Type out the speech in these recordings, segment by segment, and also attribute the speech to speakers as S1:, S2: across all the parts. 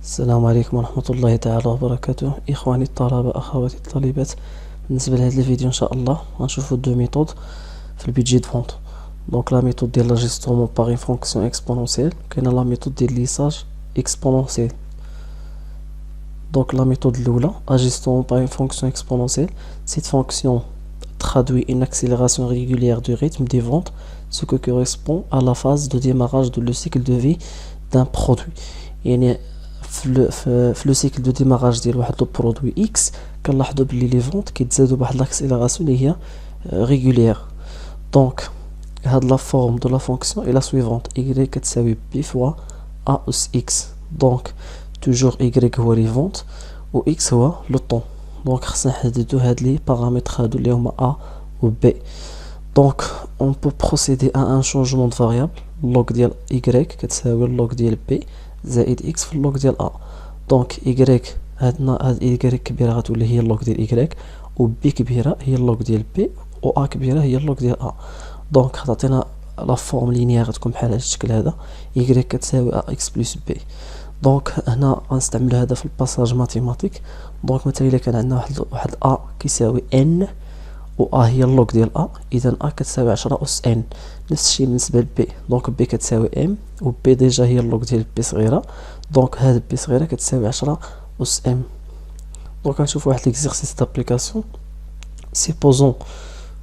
S1: السلام عليكم ورحمة الله تعالى وبركاته. إخواني الطلبة أخواتي الطالبات، بالنسبة لهذا الفيديو إن شاء الله غنشوفو دو ميثود في البيدجي دو فونت. دونك لا ميثود ديال لاجيستومون باغ اون فونكسيون اكسبونونسيال، كاينه لا ميثود ديال ليساج اكسبونونسيال. دونك لا ميثود الأولى اجيستومون باغ اون فونكسيون اكسبونونسيال، cette fonction traduit une accélération régulière du rythme des ventes, ce qui correspond à la phase de démarrage de le cycle de vie d'un produit. يعني في لو سيكل دو ديماراج ديال واحد لو برودوي اكس كنلاحظوا بلي لي فونت كيتزادوا بواحد لاكسيليراسيون اللي هي ريغولير. دونك هاد لا فورم دو لا فونكسيون اي لا سويفونت y كتساوي بي فوا ا اس اكس. دونك توجور y هو لي فونت و x هو لو طون. دونك خصنا نحددو هاد لي بارامتر هادو اللي هما a و b. دونك اون بو بروسيدي ا ان شونجمون دو فاريابل. اللوغ ديال y كتساوي اللوغ ديال b زائد اكس في اللوغ ديال ا. دونك ايكغيك هاد ايكغيك كبيره غتولي هي اللوغ ديال ايكغيك، و بي كبيره هي اللوغ ديال بي، و ا كبيره هي اللوغ ديال ا. دونك غتعطينا لا فورم لينيير غتكون بحال هاد الشكل هذا، ايكغيك كتساوي ا اكس بلس بي. دونك هنا غنستعملو هذا في الباساج ماتيماتيك. دونك مثلا الا كان عندنا واحد ا كيساوي ان، و ا هي اللوغ ديال ا، اذا ا كتساوي 10 اس ان. نفس الشيء بالنسبه لبي، دونك بي كتساوي ام، و بي ديجا هي اللوغ ديال بي صغيره، دونك هاد بي صغيره كتساوي 10 اس ام. دونك غنشوفو واحد ليكزيرسيس دابليكاسيون. supposons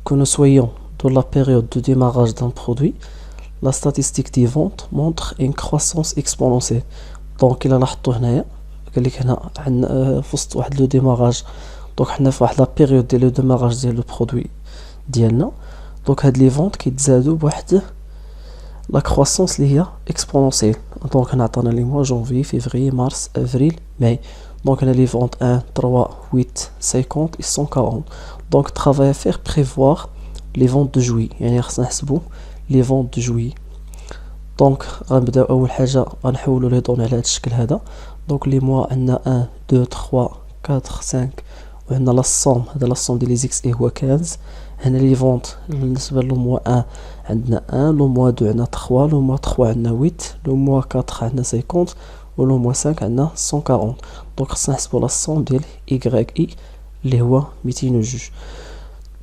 S1: que nous soyons dans la période de démarrage d'un produit, la statistique des ventes montre une croissance exponentielle. دونك الا لاحظتوا هنايا قال لك هنا عندنا في وسط واحد لو ديماراج، دونك حنا في واحد لا بيريود ديال لو ديماراج ديال لو برودوي ديالنا. دونك هاد لي فونت كيتزادوا بواحد لا كرواسونس اللي هي اكسبونونسيال. دونك هنا عطانا لي موا جونفي فيفري مارس افريل ماي. دونك هنا لي فونت 1 3 8 50 et 140. دونك travail à faire prévoir les ventes de juillet، يعني خصنا نحسبوا لي فونت دو جويي. دونك غنبداو اول حاجه غنحولوا لي دوني على هذا الشكل هذا. دونك لي موا عندنا 1 2 3 4 5، وعندنا لا صوم، هذا لا صوم ديال لي زيكس اي هو 15. هنا لي فونت بالنسبه لو موا 1 عندنا 1، لو موا 2 عندنا 3، لو موا 3 عندنا 8، لو موا 4 عندنا 50، و لو موا 5 عندنا 140. دونك خصنا نحسبوا لا صوم ديال اي اللي هو 202.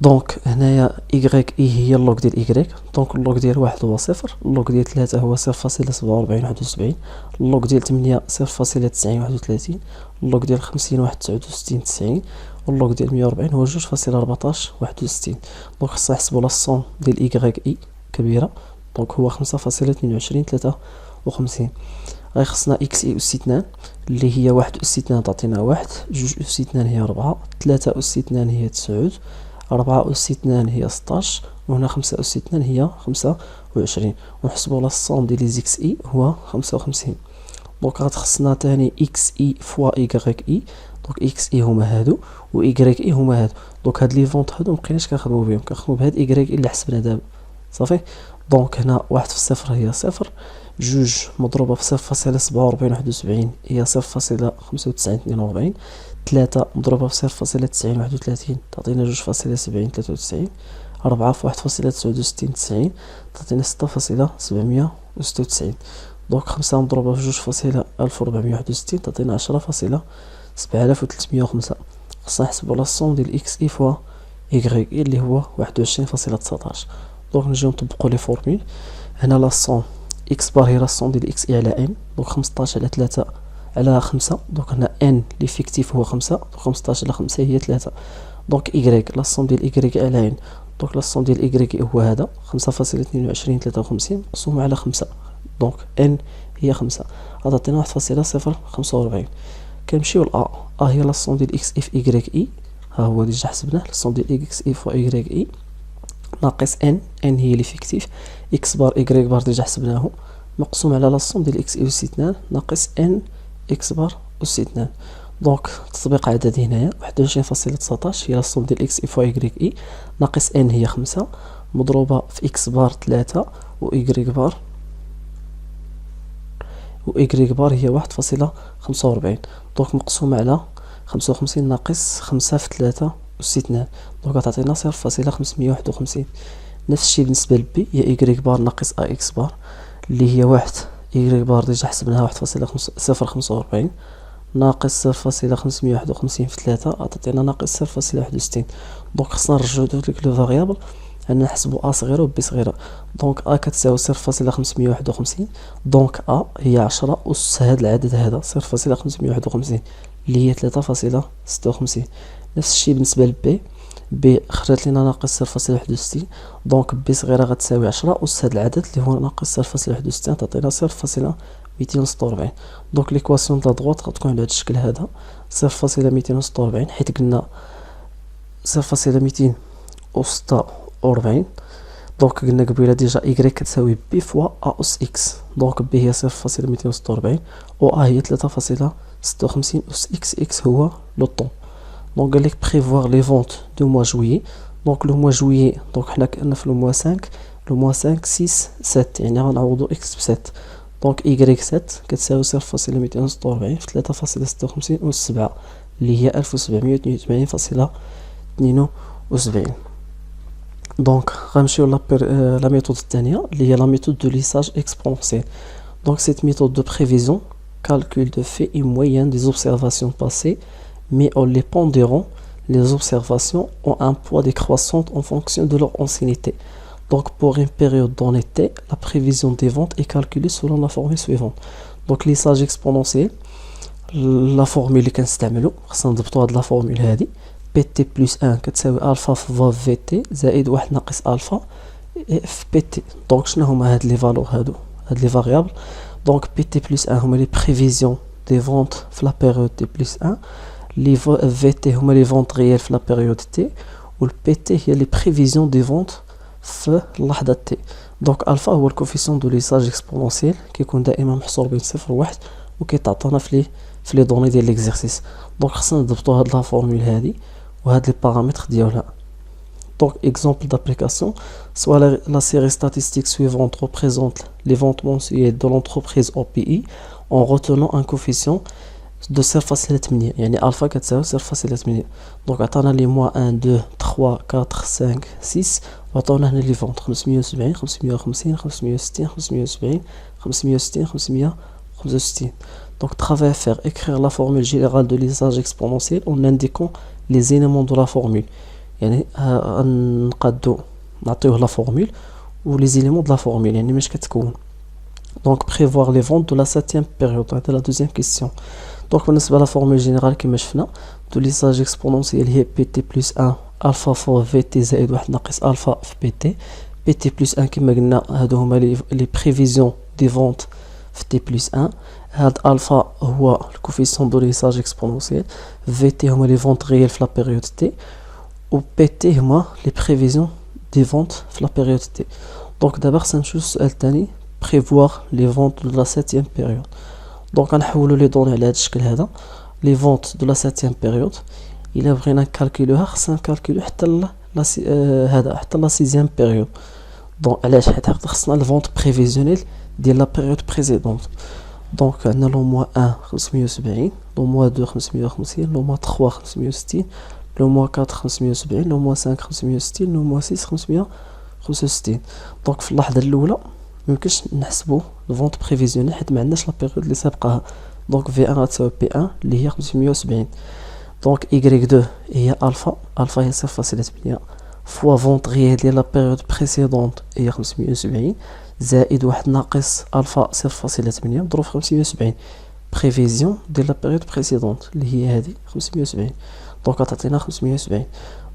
S1: دونك هنايا اي هي اللوغ ديال اي. دونك اللوغ ديال 1 هو 0، اللوغ ديال 3 هو 0.4771، اللوغ ديال 8 0.9031، اللوغ ديال 50 1.69، واللوغ ديال 140 هو 2.1461. دونك خصنا نحسبوا لا صوم ديال اي كبيره، دونك هو 5.2253. غير خصنا اكس اي اس 2 اللي هي 1 اس 2 تعطينا 1، 2 اس 2 هي 4، 3 اس 2 هي 9، 4 أس 2 هي 16، وهنا 5 أس 2 هي 25. ونحسبوا لا الصوم ديال لي زيكس اي هو 55. دونك غتخصنا تاني اكس اي فوا ايكغيك اي. دونك اكس اي هما هادو، و ايكغيك اي هما هادو. دونك هاد لي فونت هادو مبقيناش كنخدمو بهم، كنخدمو بهاد ايكغيك اي اللي حسبنا دابا صافي. دونك هنا 1 في 0 هي 0، 2 مضروبه في 0.4771 هي 0.9542، 3 مضروبة في 0.9031 تعطينا 2.7093، 4 في 1.6990 تعطينا 6.796. دونك 5 مضروبة في 2.1461 تعطينا 10.7305. خصنا نحسبو لا صوم ديال اكس اي فوا ايكغيك اي اللي هو 21.19. دونك نجيو نطبقو لي فورميل. هنا لا صوم اكس بار هي لا صوم ديال اكس اي على ان، دونك 15 على 3 على 5. دونك هنا ان لي فيكتيف هو 5، دونك 15 على 5 هي 3. دونك ايكغيك لا صوم ديال ايكغيك على ان، دونك لا صوم ديال ايكغيك هو هذا 5.2253 مقسوم على 5. دونك ان هي 5 غتعطينا 1.045. كنمشيو ل ا هي لا صوم ديال اكس اي في ايكغيك اي، ها هو ديجا حسبناه. لا صوم ديال اكس اي فوا ايكغيك اي ناقص ان هي لي فيكتيف، اكس بار ايكغيك بار ديجا حسبناه، مقسوم على لا صوم ديال اكس اي اس 2 ناقص ان اكس بار اس 2. دونك تطبيق عددي هنايا 21.19 هي لا صوم ديال اكس اي فوا ايكغيك اي ناقص ان هي 5 مضروبه في اكس بار 3 و ايكغيك بار هي 1.45. دونك مقسوم على 55 ناقص 5 في 3 اس 2، دونك غتعطينا 0.551. نفس الشيء بالنسبه لبي هي ايكغيك بار ناقص ا اكس بار اللي هي 1 إيكغيك بار ديجا حسبناها 1.045 ناقص 0.551 في 3 عطاتينا ناقص 0.61. دونك خصنا نرجعو ديك لو فاريابل أن نحسبو أ صغيرة و بي صغيرة. دونك أ كتساوي 0.551 دونك أ هي 10 أس هاد العدد هذا 0.551 اللي هي 3.56. نفس الشي بالنسبة لبي، بي خرجت لينا ناقص 0.61 دونك بي صغيرة غتساوي 10 أس هاد العدد اللي هو ناقص 0.61 تعطينا 0.246. دونك ليكواسيون تاع دغوات غتكون على هاد الشكل هذا 0.246 حيت قلنا 0.246 دونك قلنا قبيله ديجا إيكغيك كتساوي بي فوا أ أس إكس دونك بي هي 0.246 و أ هي 3.56 أس إكس. إكس هو لو طون. دونك قالك بريفوار لي فونت دو موا جويي. دونك لو موا جويي دونك حنا كنا في لو موا 5 لو موا 5 6 7 يعني غنعوضو إكس ب 7 دونك إيكغيك 7 كتساوي 0.246 في 3.56 أس 7 اللي هي 1782.72. دونك غنمشيو لا ميثود الثانية اللي هي لا ميثود دو ليساج اكسبونسيل. دونك سيت ميثود دو بريفيزيون calcul de fait et moyenne des observations passées mais en les pondérant les observations ont un poids décroissant en fonction de leur ancienneté. Donc pour une période donnée T, la prévision des ventes est calculée selon la formule suivante. Donc lissage exponentiel la formule اللي كنستعملو خصنا نضبطو هاد لا فورمول هادي pt plus 1 كتساوي الفا فوا vt زائد 1 ناقص الفا في pt. دونك شنو هما هاد لي فالور هادو هاد لي فاريابل. دونك pt plus 1 هما لي بريفيزيون دي فونت في لا بيريود t plus 1 لي vt هما لي فونت ريال في لا بيريود t و pt هي لي بريفيزيون دي فونت في اللحظة t. دونك الفا هو الكوفيسيون دو ليساج اكسبونونسيال كيكون دائما محصور بين 0 و 1 و كيتعطانا في لي دوني ديال ليكزارسيس. دونك خصنا نضبطو هاد لا فورمول هادي وهاد لي بارامتر ديالها. Donc, exemple d'application, soit la série statistique suivante représente les ventes mensuelles de l'entreprise au pays en retenant un coefficient de 0.8 يعني alpha كتساوي 0.8. donc عطانا لي mois 1 2 3 4 5 6 وعطاونا هنا لي فونت 570 550 560 570 560 565. donc travail à faire, écrire la formule générale de lissage exponentiel en indiquant les éléments de la formule. يعني نقادو نعطيوه لا فورمول و لي زيليمون د لا فورمول يعني ماش كتكون. دونك بريفوار لي فونت دو لا 7e بيريود هذا لا دوزيام كيسيون. دونك بالنسبه لا فورمول جينيرال كما شفنا دو ليساج اكسبونونسيال هي بي تي بلس 1 الفا فوا في تي زائد 1 ناقص الفا في بي تي. بي تي بلس 1 كما قلنا هادو هما لي بريفيزيون دي فونت في تي بلس 1. هاد الفا هو الكوفيسيون دو ليساج اكسبونونسيال في تي هما لي فونت ريال في لا بيريود تي و بي تي هما لي بريفيزيون دي فونت في لا بيريود تي. دونك دابا خصنا نمشيو للسؤال الثاني بريفوار لي فونت دو لا 7e بيريود. دونك غنحولو لي دوني على هاد الشكل هذا لي فونت دو لا 7e بيريود الا بغينا نكالكولوها خصنا نكالكولو حتى هذا حتى لا 6e بيريود. دونك علاش حيت خصنا الفونت بريفيزيونيل ديال لا بيريود بريسيدونت. دونك عندنا لو موا 1 570 لو موا 2 550 لو موا 3 560 لو موا 4 570 لو موا 5 560 لو موا 6 565. دونك في اللحظه الاولى ميمكنش نحسبوا الفونت بريفيزيونيل حيت ما عندناش لا بيريود اللي سابقاها. دونك في 1 غتساوي بي 1 اللي هي 570. دونك ايغريك 2 هي الفا هي 0.8 فوا فونت ريال ديال لا بيريود بريسيدونت هي 570 زائد 1 ناقص الفا 0.8 مضروب في 570 بريفيزيون ديال لا بيريود بريسيدونت اللي هي هذه 570. دونك تعطينا 570.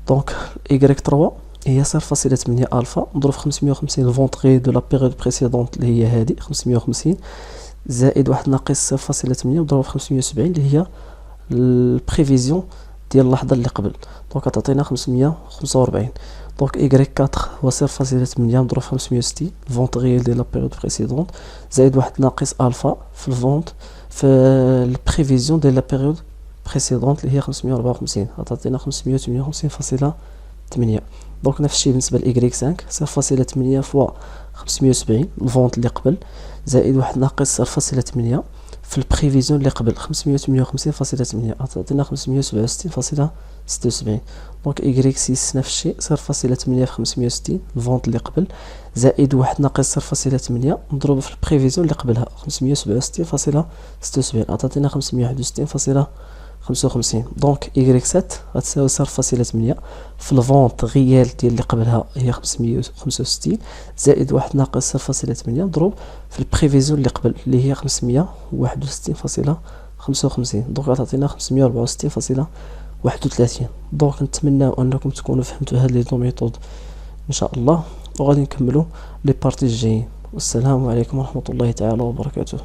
S1: دونك ايغريك 3 هي 0.8 الفا مضروب في 550 الفونت ريال دو لا بيريود بريسيدونت اللي هي هذه 550 زائد 1 ناقص 0.8 مضروب في 570 اللي هي البريفيزيون ديال اللحظه اللي قبل. دونك تعطينا 545. دونك ايغريك 4 هو 0.8 مضروب في 560 الفونت ريال ديال لا بيريود بريسيدونت زائد 1 ناقص الفا في الفونت في البريفيزيون ديال لا بيريود بريسيدونت اللي هي 554 غتعطينا 558.8. دونك نفس الشيء بالنسبه لايغريك 5 0.8 فوا 570 الفونت اللي قبل زائد 1 ناقص 0.8 في البريفيزيون اللي قبل 558.8 عطاتنا 567.76. دونك إيكغيك 6 نفس الشيء 0.8 في 560 الفونت اللي قبل زائد 1 ناقص 0.8 مضروبة في البريفيزيون اللي قبلها 567.76 عطاتنا 561.55. دونك إيكغيك 7 غتساوي 0.8 في الفونت غيال ديال اللي قبلها هي 565 زائد 1 ناقص 0.8 مضروب في البريفيزيون اللي قبل اللي هي 561.55. دونك غتعطينا 564.31. دونك نتمنى انكم تكونوا فهمتوا هاد لي ميثود ان شاء الله، وغادي نكملوا لي بارتي الجايين. والسلام عليكم ورحمة الله تعالى وبركاته.